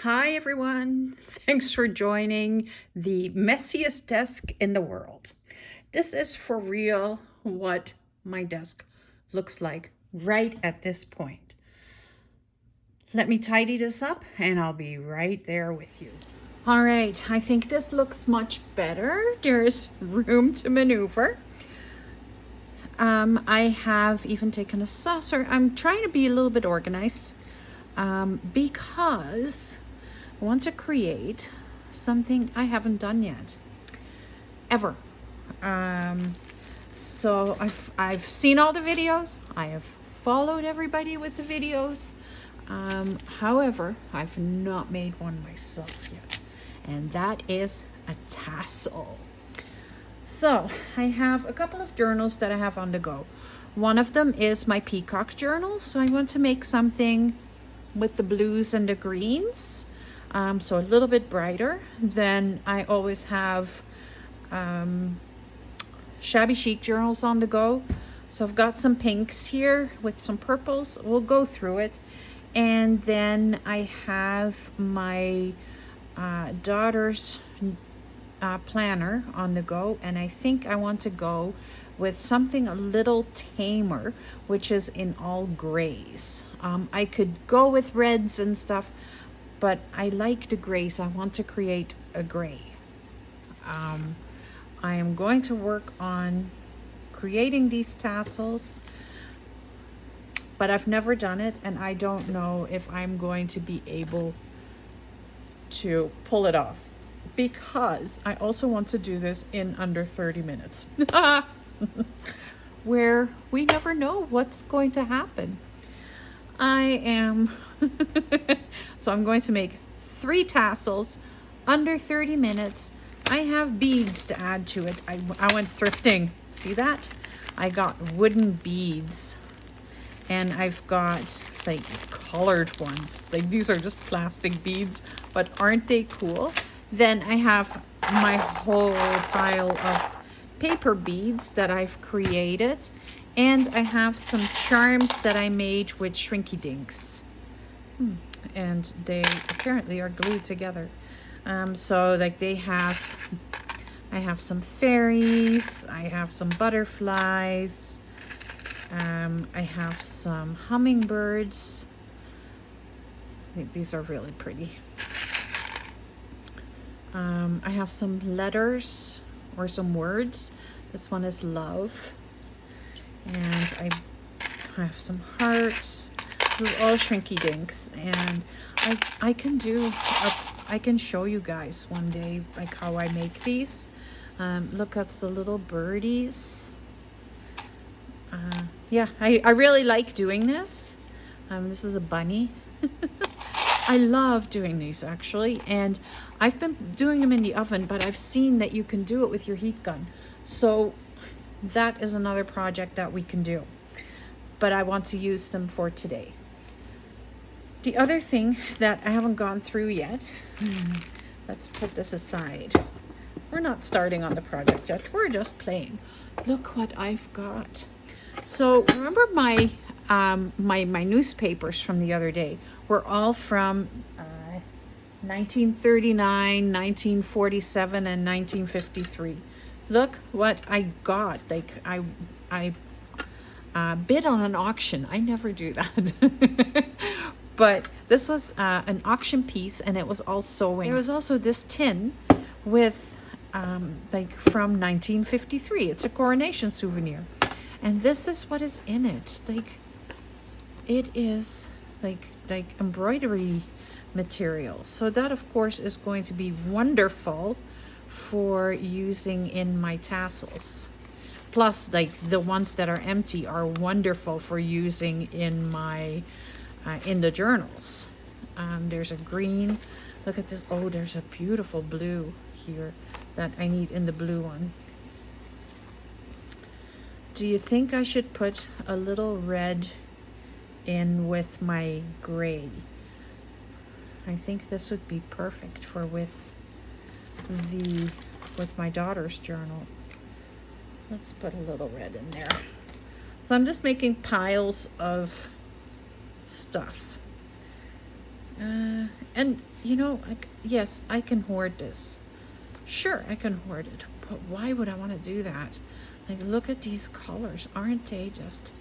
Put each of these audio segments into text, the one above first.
Hi everyone, thanks for joining the messiest desk in the world. This is for real what my desk looks like right at this point. Let me tidy this up and I'll be right there with you. All right, I think this looks much better. There's room to maneuver. I have even taken a saucer. I'm trying to be a little bit organized because I want to create something I haven't done yet, ever. So I've seen all the videos. I have followed everybody with the videos. However, I've not made one myself yet, and that is a tassel. So I have a couple of journals that I have on the go. One of them is my peacock journal. So I want to make something with the blues and the greens. So a little bit brighter. Then I always have shabby chic journals on the go. So I've got some pinks here with some purples. We'll go through it. And then I have my daughter's planner on the go, and I think I want to go with something a little tamer, which is in all grays. I could go with reds and stuff, but I like the grays. I want to create a gray. I am going to work on creating these tassels, but I've never done it, and I don't know if I'm going to be able to pull it off, because I also want to do this in under 30 minutes, where we never know what's going to happen. So I'm going to make 3 tassels under 30 minutes. I have beads to add to it. I went thrifting. See that? I got wooden beads, and I've got like colored ones. Like, these are just plastic beads, but aren't they cool? Then I have my whole pile of paper beads that I've created, and I have some charms that I made with Shrinky Dinks, and they apparently are glued together. So like I have some fairies, I have some butterflies, I have some hummingbirds. I think these are really pretty. I have some letters or some words. This one is love. And I have some hearts. This is all Shrinky Dinks. And I can show you guys one day like how I make these. Look, that's the little birdies. Yeah, I really like doing this. This is a bunny. I love doing these, actually, and I've been doing them in the oven, but I've seen that you can do it with your heat gun. So that is another project that we can do, but I want to use them for today. The other thing that I haven't gone through yet, let's put this aside. We're not starting on the project yet. We're just playing. Look what I've got. So remember my my newspapers from the other day were all from 1939, 1947, and 1953. Look what I got. Like, I bid on an auction. I never do that. But this was an auction piece, and it was all sewing. There was also this tin with like from 1953. It's a coronation souvenir. And this is what is in it. Like, it is like embroidery material. So that, of course, is going to be wonderful for using in my tassels. Plus, like, the ones that are empty are wonderful for using in my in the journals. There's a green. Look at this. Oh, there's a beautiful blue here that I need in the blue one. Do you think I should put a little red in with my gray? I think this would be perfect for with my daughter's journal. Let's put a little red in there. So I'm just making piles of stuff. And you know, yes, I can hoard this. Sure, I can hoard it, but why would I want to do that? Like, look at these colors. Aren't they just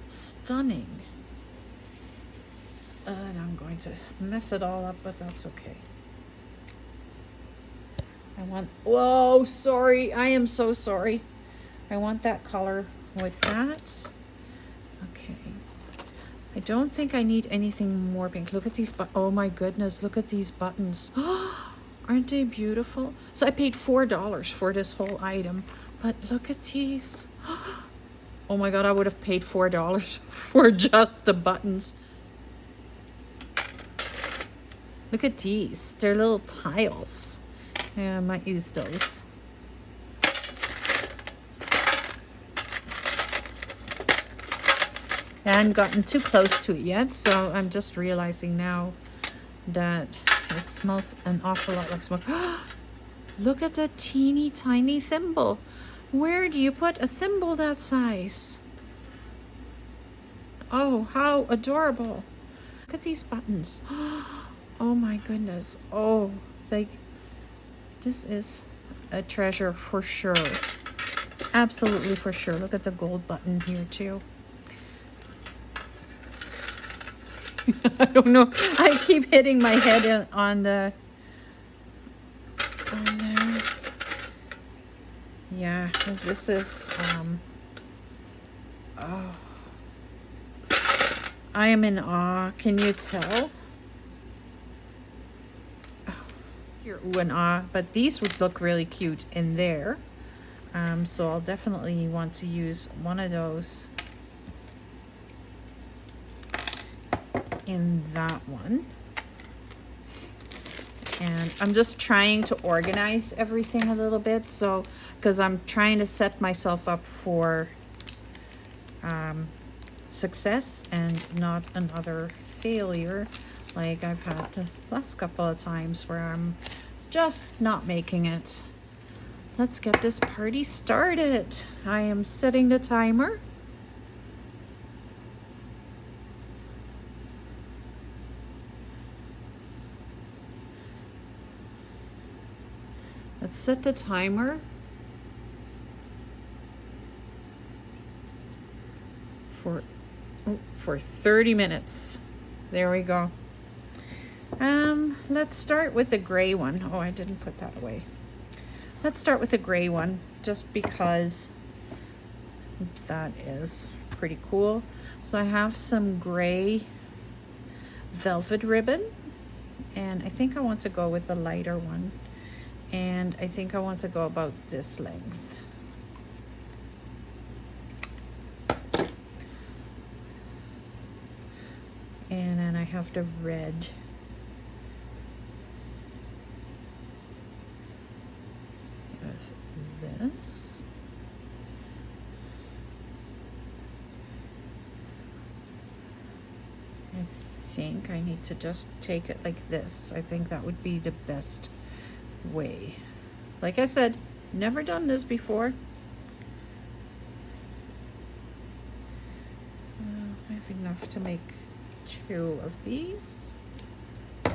stunning? And I'm going to mess it all up, but that's okay. I want, whoa, sorry. I am so sorry. I want that color with that. Okay. I don't think I need anything more pink. Look at these, oh my goodness, look at these buttons. Aren't they beautiful? So I paid $4 for this whole item, but look at these. Oh my God, I would have paid $4 for just the buttons. Look at these, they're little tiles. Yeah, I might use those. I hadn't gotten too close to it yet, so I'm just realizing now that it smells an awful lot like smoke. Look at the teeny tiny thimble. Where do you put a thimble that size? Oh, how adorable. Look at these buttons. Oh my goodness. Oh, this is a treasure for sure. Absolutely for sure. Look at the gold button here too. I don't know. I keep hitting my head on there. Yeah, this is oh, I am in awe. Can you tell? Oh, you're ooh and ah, but these would look really cute in there. So I'll definitely want to use one of those in that one. And I'm just trying to organize everything a little bit, so because I'm trying to set myself up for success and not another failure like I've had the last couple of times where I'm just not making it. Let's get this party started. I am setting the timer. Let's set the timer for 30 minutes. There we go. Let's start with the gray one. Oh, I didn't put that away. Let's start with the gray one just because that is pretty cool. So I have some gray velvet ribbon, and I think I want to go with the lighter one. And I think I want to go about this length. And then I have the red. Of this. I think I need to just take it like this. I think that would be the best way. Like I said, never done this before. I have enough to make 2 of these. I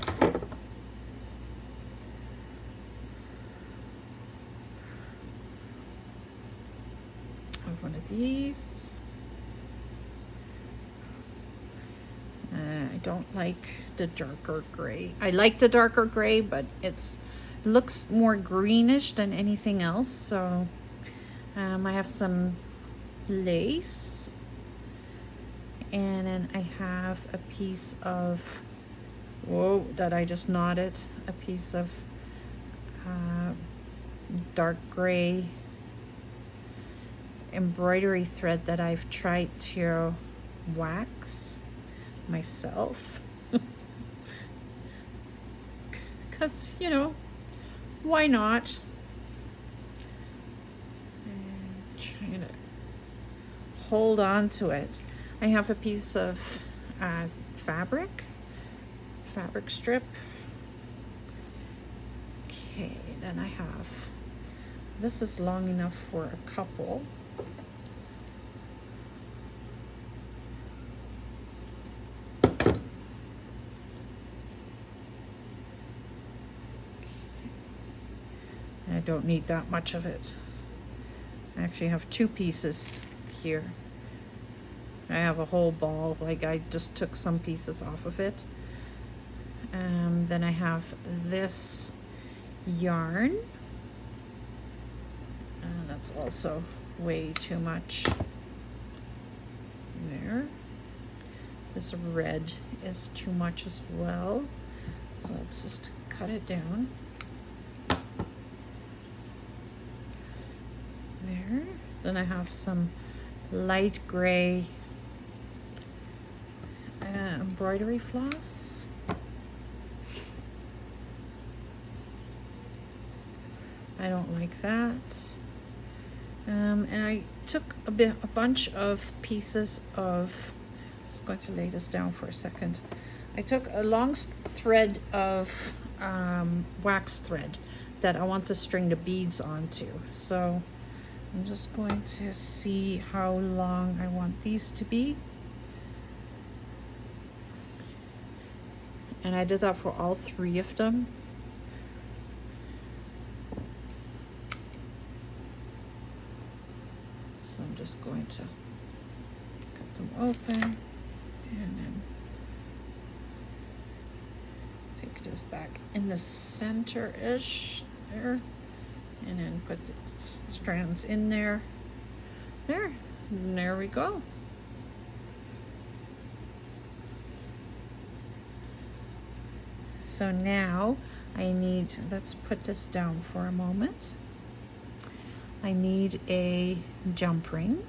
have one of these. I don't like the darker gray. I like the darker gray, but it looks more greenish than anything else. So I have some lace, and then I have a piece of, whoa, that I just knotted, a piece of dark gray embroidery thread that I've tried to wax myself. Because, you know, why not? And trying to hold on to it. I have a piece of fabric strip. Okay, then I have, this is long enough for a couple. don't need that much of it. I actually have 2 pieces here. I have a whole ball, like I just took some pieces off of it. Then I have this yarn. That's also way too much. There. This red is too much as well. So let's just cut it down. There. Then I have some light gray embroidery floss. I don't like that. And I took a bunch of pieces of, I'm just going to lay this down for a second. I took a long thread of wax thread that I want to string the beads onto. So I'm just going to see how long I want these to be. And I did that for all 3 of them. So I'm just going to cut them open and then take this back in the center-ish there, and then put the strands in there. There, and there we go. So now I need, let's put this down for a moment. I need a jump ring.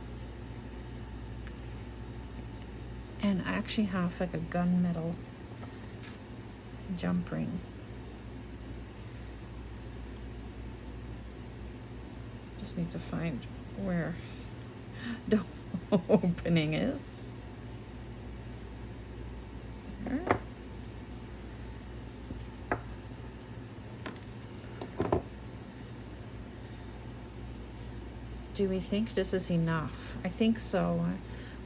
And I actually have like a gunmetal jump ring. Just need to find where the opening is. There. Do we think this is enough? I think so.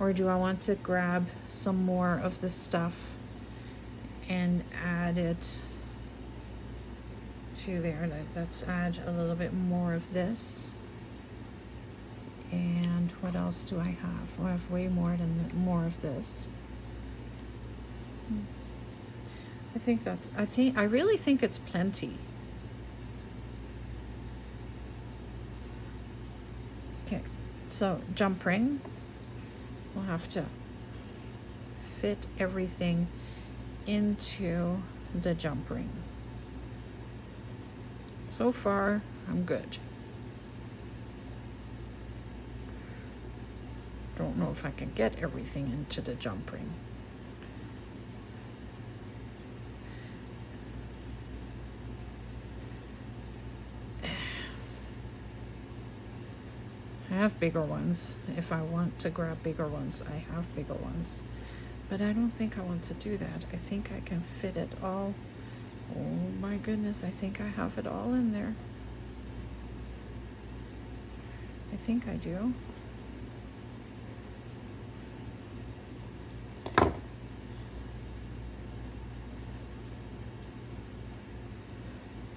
Or do I want to grab some more of the stuff and add it to there? Let's add a little bit more of this. And what else do I have? I have way more of this. I really think it's plenty. Okay, so jump ring. We'll have to fit everything into the jump ring. So far, I'm good. Don't know if I can get everything into the jump ring. I have bigger ones. If I want to grab bigger ones, I have bigger ones. But I don't think I want to do that. I think I can fit it all. Oh my goodness, I think I have it all in there. I think I do.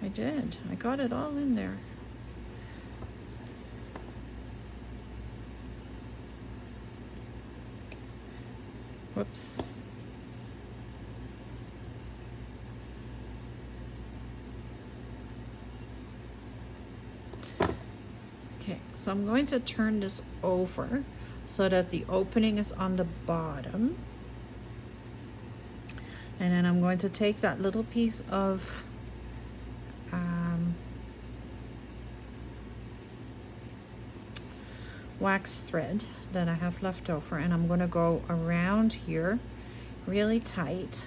I did. I got it all in there. Whoops. Okay, so I'm going to turn this over so that the opening is on the bottom. And then I'm going to take that little piece of wax thread that I have left over, and I'm going to go around here really tight,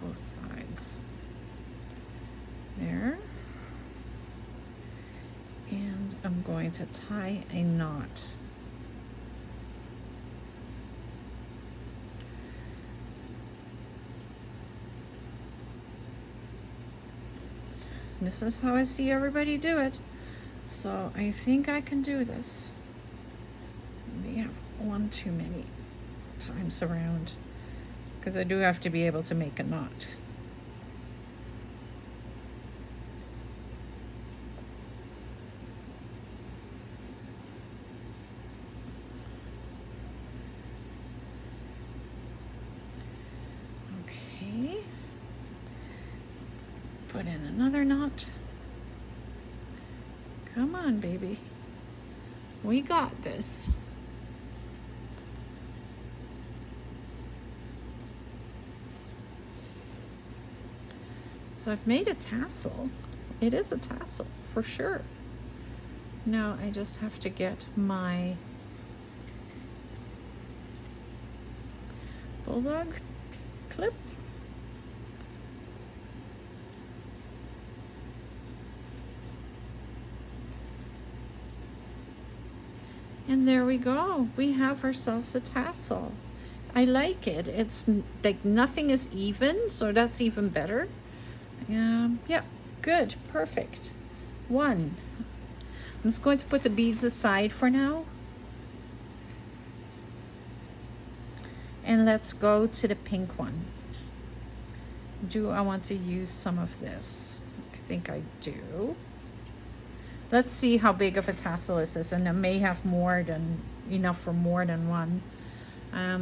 both sides there, and I'm going to tie a knot. This is how I see everybody do it. So I think I can do this. We have one too many times around, because I do have to be able to make a knot. put in another knot. Come on, baby. We got this. So I've made a tassel. It is a tassel for sure. Now I just have to get my bulldog clip. And there we go. We have ourselves a tassel. I like it. It's like nothing is even, so that's even better. Yeah, good, perfect. One. I'm just going to put the beads aside for now. And let's go to the pink one. Do I want to use some of this? I think I do. Let's see how big of a tassel is this, and I may have more than enough for more than one.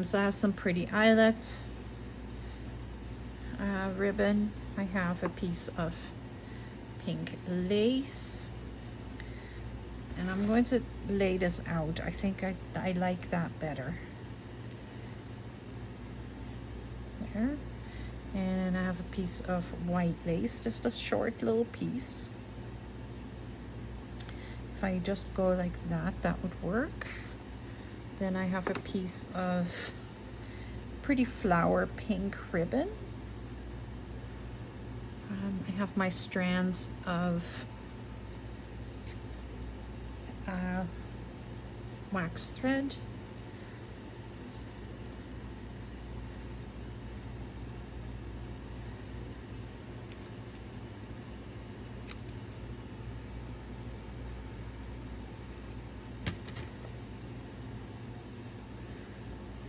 So I have some pretty eyelet ribbon. I have a piece of pink lace, and I'm going to lay this out. I think I like that better. There. And I have a piece of white lace, just a short little piece. If I just go like that, that would work. Then I have a piece of pretty flower pink ribbon. I have my strands of wax thread.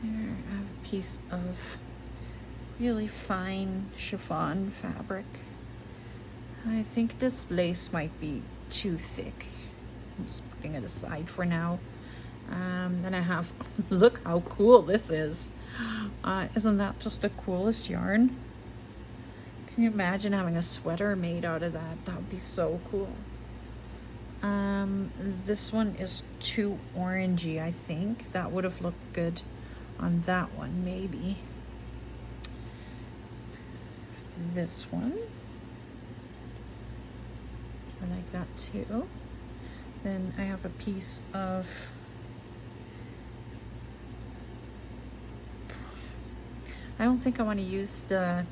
There, I have a piece of really fine chiffon fabric. I think this lace might be too thick. I'm just putting it aside for now. Then I have, look how cool this is. Isn't that just the coolest yarn? Can you imagine having a sweater made out of that? That would be so cool. This one is too orangey, I think. That would have looked good on that one, maybe. This one. I like that too. Then I have a piece of I don't think I want to use the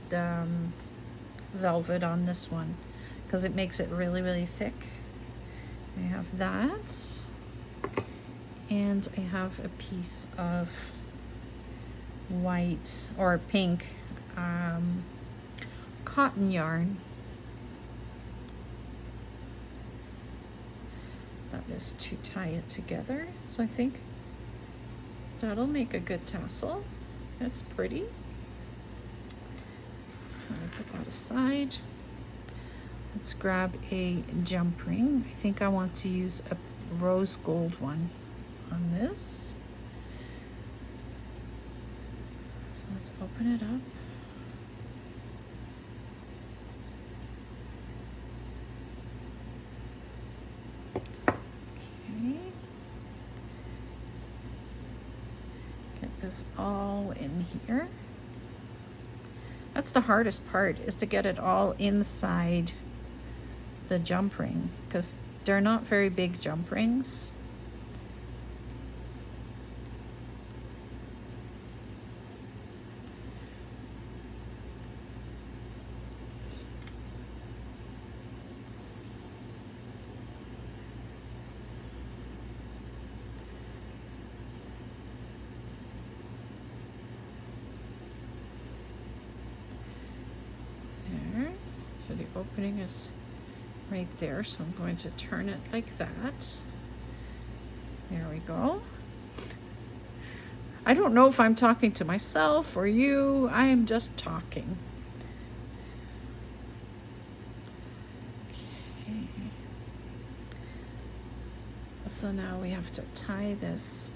velvet on this one because it makes it really thick. I have that, and I have a piece of white or pink cotton yarn. That is to tie it together. So I think that'll make a good tassel. That's pretty. I'll put that aside. Let's grab a jump ring. I think I want to use a rose gold one on this. So let's open it up. Is all in here. That's the hardest part, is to get it all inside the jump ring, because they're not very big jump rings. So the opening is right there, so I'm going to turn it like that. There we go. I don't know if I'm talking to myself or you. I am just talking. Okay. So now we have to tie this .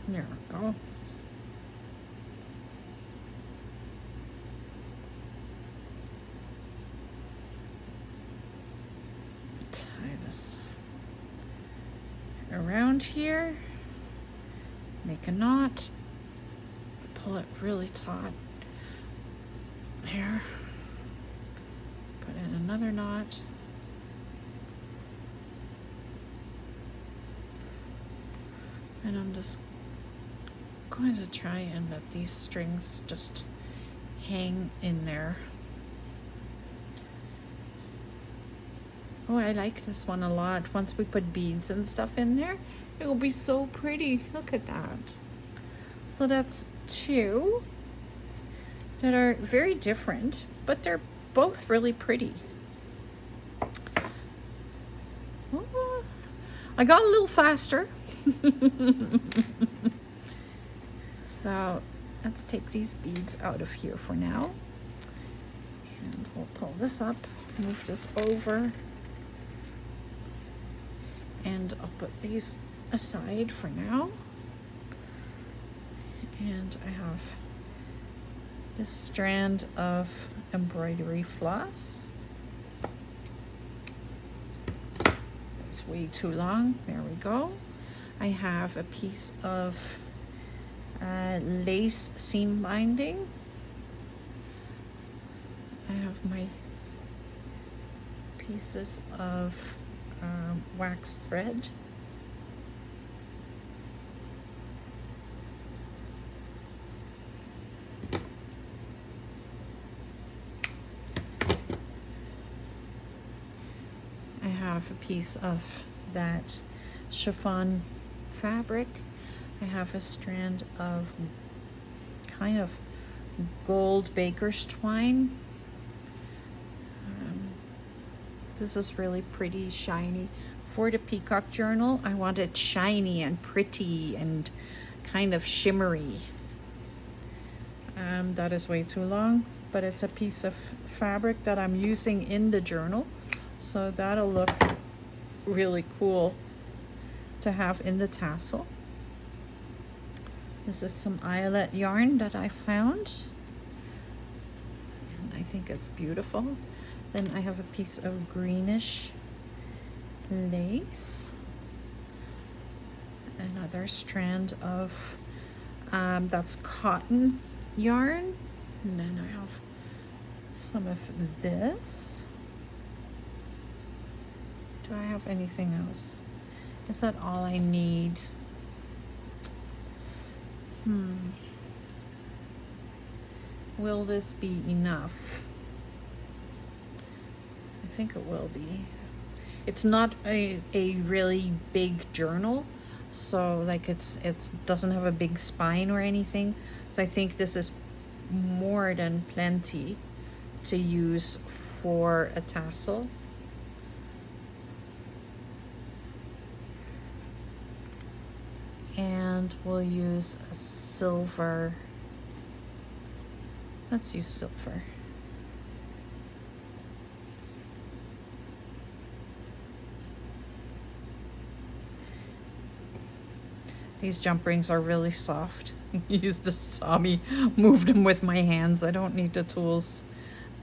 There we go. Tie this around here, make a knot, pull it really taut here, put in another knot, and I'm just going to try and let these strings just hang in there. Oh, I like this one a lot. Once we put beads and stuff in there, it will be so pretty. Look at that. So that's two that are very different, but they're both really pretty. Oh, I got a little faster. So let's take these beads out of here for now. And we'll pull this up, move this over. And I'll put these aside for now. And I have this strand of embroidery floss. It's way too long. There we go. I have a piece of lace seam binding. I have my pieces of wax thread. I have a piece of that chiffon fabric. I have a strand of kind of gold baker's twine. This is really pretty, shiny. For the peacock journal, I want it shiny and pretty and kind of shimmery. That is way too long, but it's a piece of fabric that I'm using in the journal. So that'll look really cool to have in the tassel. This is some eyelet yarn that I found. And I think it's beautiful. Then I have a piece of greenish lace. Another strand of, that's cotton yarn. And then I have some of this. Do I have anything else? Is that all I need? Will this be enough? I think it will be. It's not a really big journal, so like it doesn't have a big spine or anything. So I think this is more than plenty to use for a tassel. And we'll use a silver. Let's use silver. These jump rings are really soft. You just saw me move them with my hands. I don't need the tools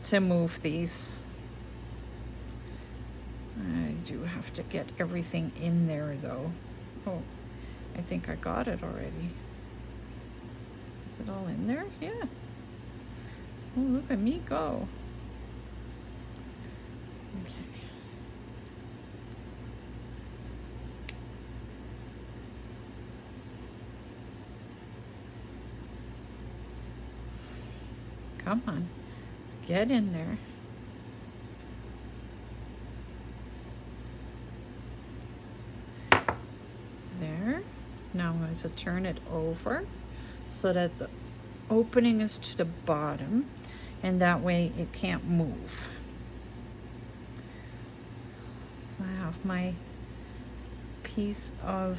to move these. I do have to get everything in there though. Oh, I think I got it already. Is it all in there? Yeah. Oh, look at me go. Okay. Come on, get in there. There. Now I'm going to turn it over so that the opening is to the bottom, and that way it can't move. So I have my piece of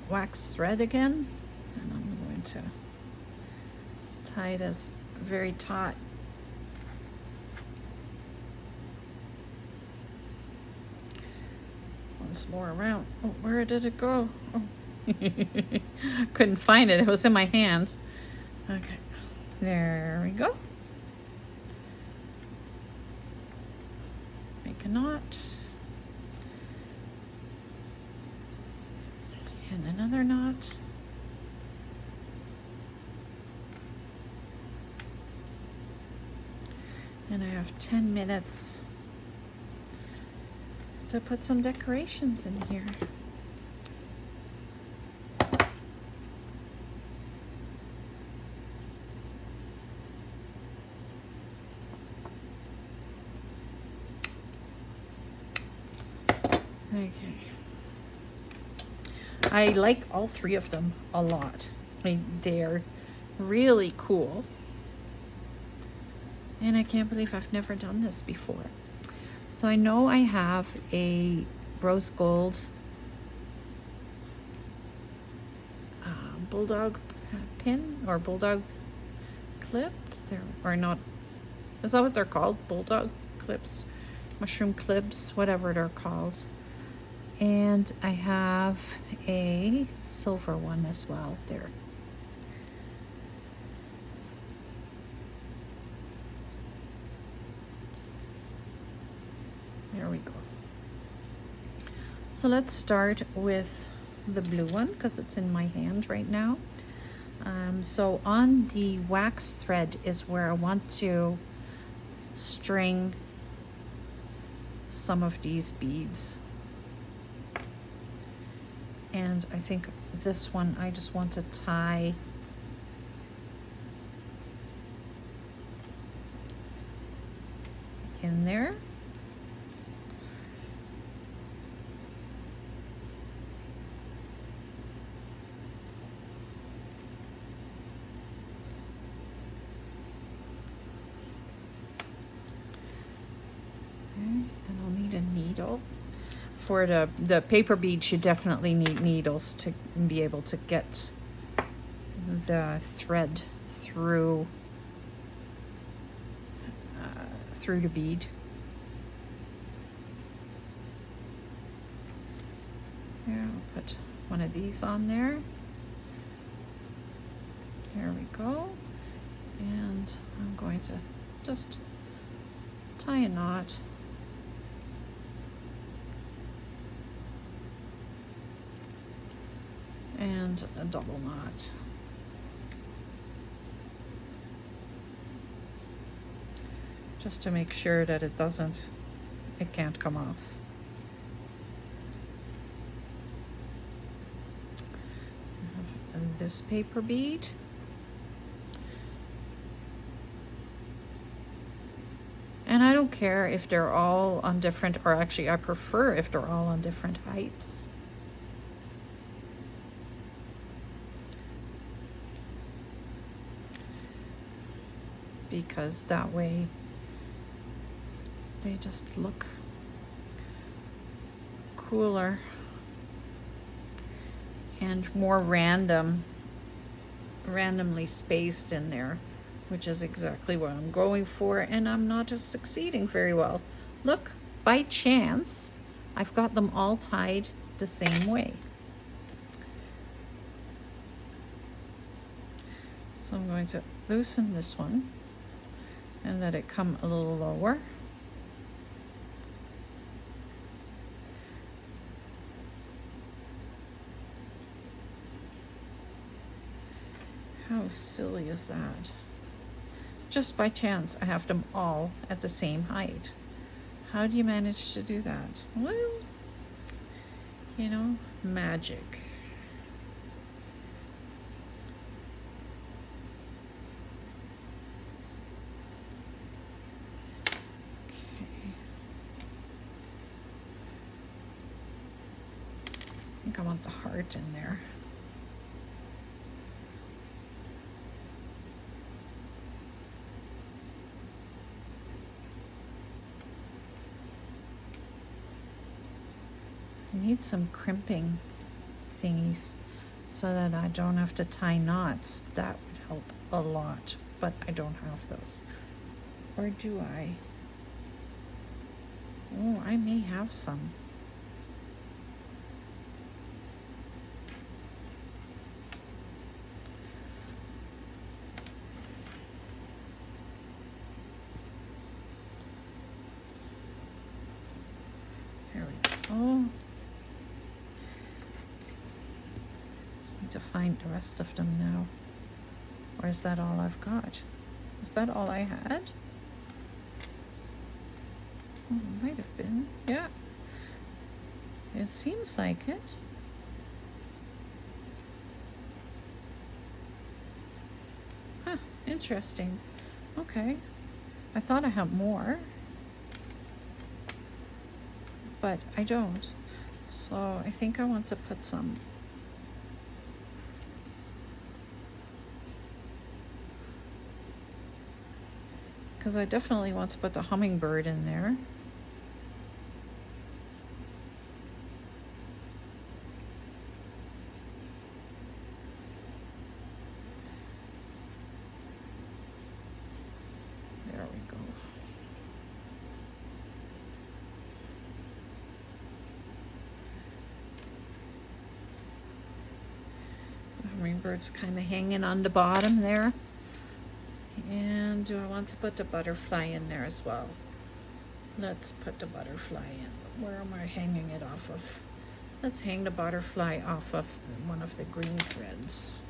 wax thread again, and I'm going to tie this very taut. some more around. Oh, where did it go? Oh. Couldn't find it. It was in my hand. Okay, there we go. Make a knot. And another knot. And I have 10 minutes to put some decorations in here. Okay. I like all three of them a lot. They're really cool. And I can't believe I've never done this before. So I know I have a rose gold bulldog pin or bulldog clip. Or not, is that what they're called? Bulldog clips, mushroom clips, whatever they're called. And I have a silver one as well there. There we go. So let's start with the blue one because it's in my hand right now. So on the wax thread is where I want to string some of these beads. And I think this one I just want to tie in there. Then I'll need a needle. For the paper beads, you definitely need needles to be able to get the thread through the bead. There, I'll put one of these on there. There we go. And I'm going to just tie a knot. And a double knot. Just to make sure that it can't come off. I have this paper bead. And I don't care if they're all on different, or actually I prefer if they're all on different heights. Because that way they just look cooler and more randomly spaced in there, which is exactly what I'm going for, and I'm not just succeeding very well. Look, by chance, I've got them all tied the same way. So I'm going to loosen this one and let it come a little lower. How silly is that? Just by chance, I have them all at the same height. How do you manage to do that? Well, you know, magic. I think I want the heart in there. I need some crimping thingies so that I don't have to tie knots. That would help a lot, but I don't have those. Or do I? Oh, I may have some. Just need to find the rest of them now. Or is that all I've got? Is that all I had? Oh, might have been. Yeah. It seems like it. Huh, interesting. Okay. I thought I had more, but I don't. So I think I want to put some. Because I definitely want to put the hummingbird in there. There we go. The hummingbird's kind of hanging on the bottom there. And do I want to put the butterfly in there as well? Let's put the butterfly in. Where am I hanging it off of? Let's hang the butterfly off of one of the green threads.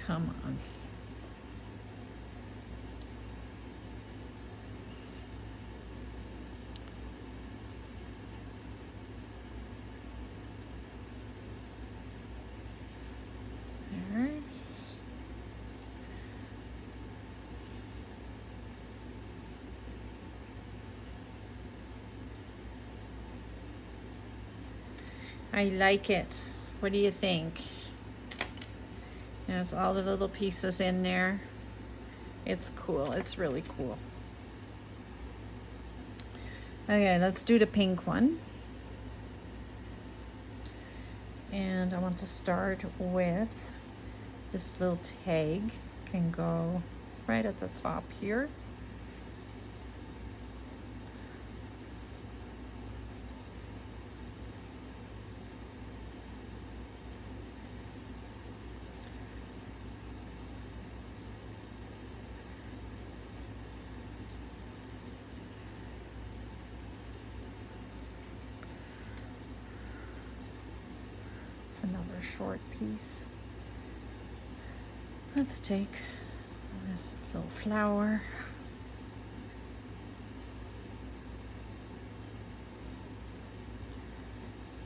Come on. There. I like it. What do you think? There's all the little pieces in there. It's cool. It's really cool. Okay, let's do the pink one. And I want to start with this little tag. Can go right at the top here. Another short piece. Let's take this little flower.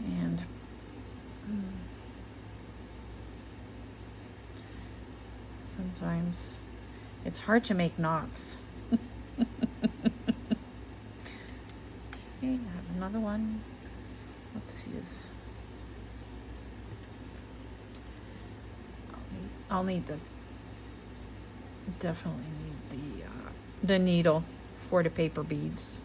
And sometimes it's hard to make knots. Okay, I have another one. Let's use. I'll need the. Definitely need the needle for the paper beads.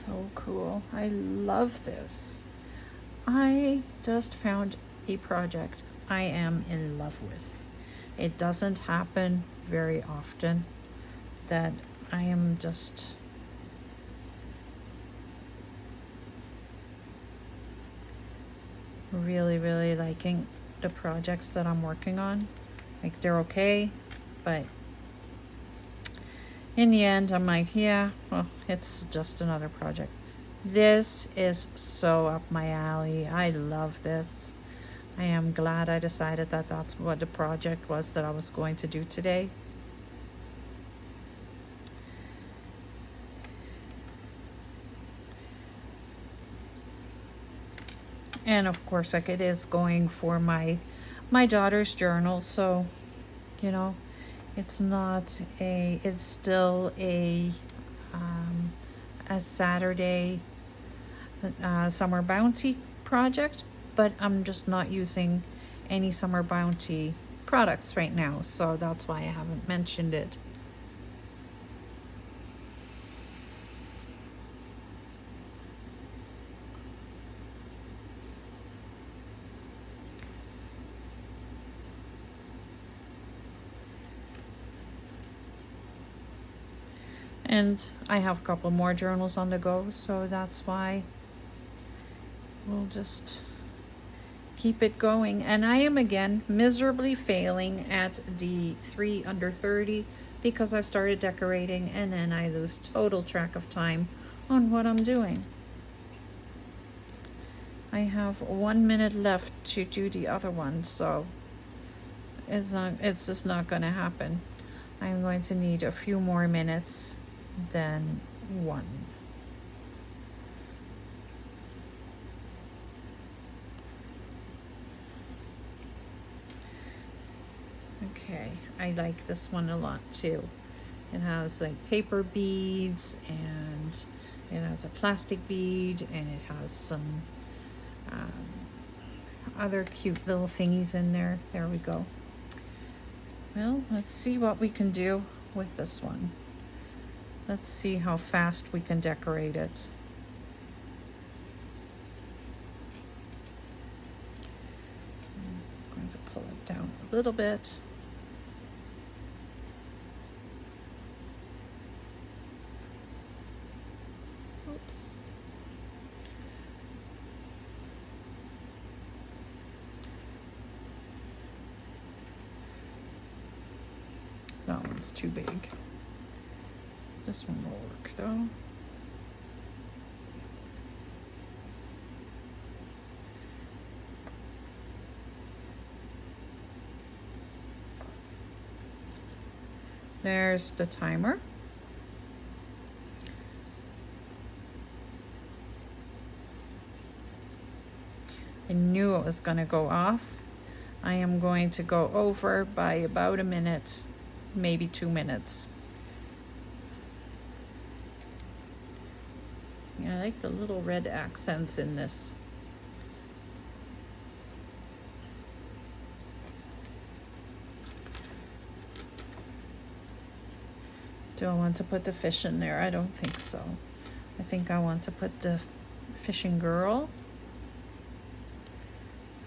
So cool. I love this. I just found a project I am in love with. It doesn't happen very often that I am just really liking the projects that I'm working on. Like, they're okay, but in the end, I'm like, yeah, well, it's just another project. This is so up my alley. I love this. I am glad I decided that that's what the project was that I was going to do today. And of course, like, it is going for my daughter's journal, so you know, it's still a Saturday summer bouncy project, but I'm just not using any Summer Bounty products right now, so that's why I haven't mentioned it. And I have a couple more journals on the go, so that's why we'll just keep it going. And I am again miserably failing at the 3 under 30 because I started decorating and then I lose total track of time on what I'm doing. I have 1 minute left to do the other one, so it's just not going to happen. I'm going to need a few more minutes than 1. Okay, I like this one a lot too. It has like paper beads, and it has a plastic bead, and it has some other cute little thingies in there. There we go. Well, let's see what we can do with this one. Let's see how fast we can decorate it. I'm going to pull it down a little bit. Oops. That one's too big. This one will work though. There's the timer. I knew it was going to go off. I am going to go over by about a minute, maybe 2 minutes. Yeah, I like the little red accents in this. Do I want to put the fish in there? I don't think so. I think I want to put the fishing girl,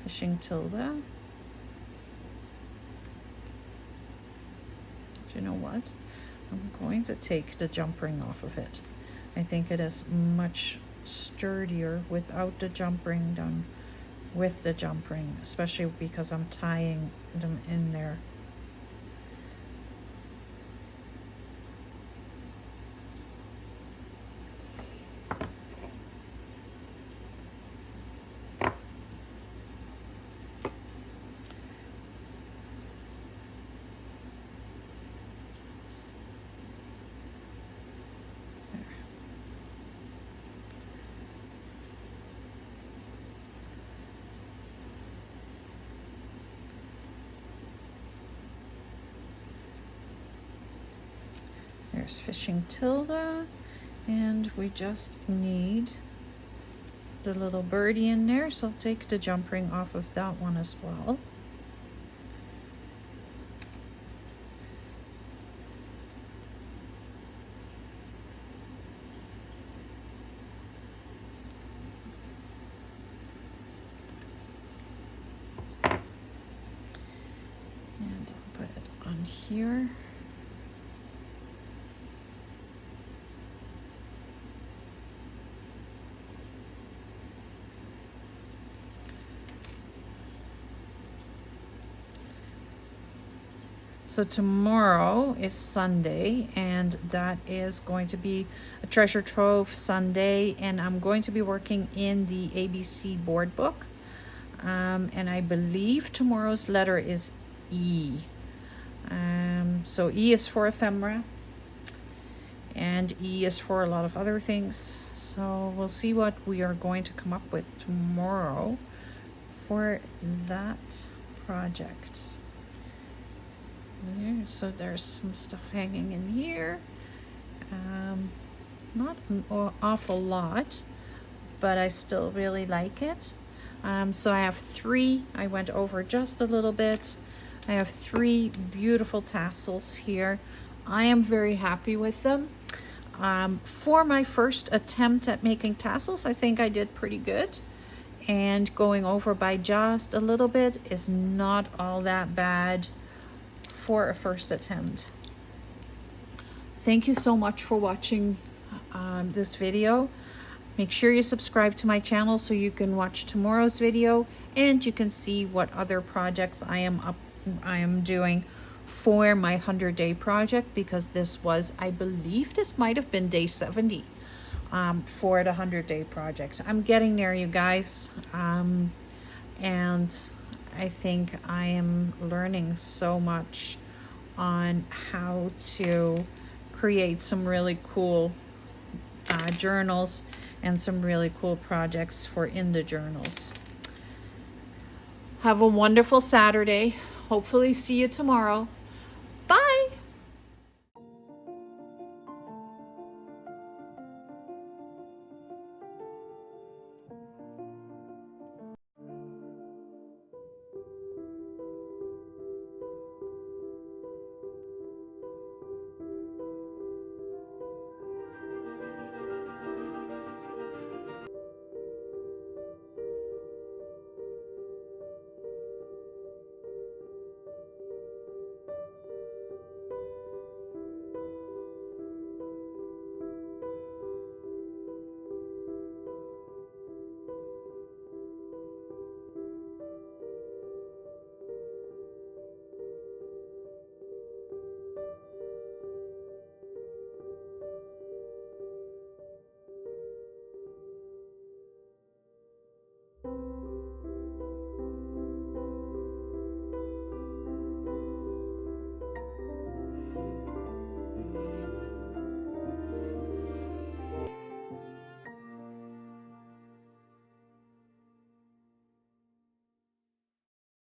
fishing Tilda. Do you know what? I'm going to take the jump ring off of it. I think it is much sturdier without the jump ring than with the jump ring, especially because I'm tying them in there. There's fishing Tilda, and we just need the little birdie in there, so I'll take the jump ring off of that one as well. And I'll put it on here. So tomorrow is Sunday, and that is going to be a treasure trove Sunday, and I'm going to be working in the ABC board book. And I believe tomorrow's letter is E. So E is for ephemera, and E is for a lot of other things. So we'll see what we are going to come up with tomorrow for that project. There, so there's some stuff hanging in here. Not an awful lot, but I still really like it. So I have 3. I went over just a little bit. I have 3 beautiful tassels here. I am very happy with them. For my first attempt at making tassels, I think I did pretty good. And going over by just a little bit is not all that bad for a first attempt. Thank you so much for watching this video. Make sure you subscribe to my channel so you can watch tomorrow's video and you can see what other projects I am doing for my 100-day project, because this was, I believe this might have been day 70 for the 100-day project. I'm getting there, you guys, and I think I am learning so much on how to create some really cool journals and some really cool projects for in the journals. Have a wonderful Saturday. Hopefully see you tomorrow. Bye.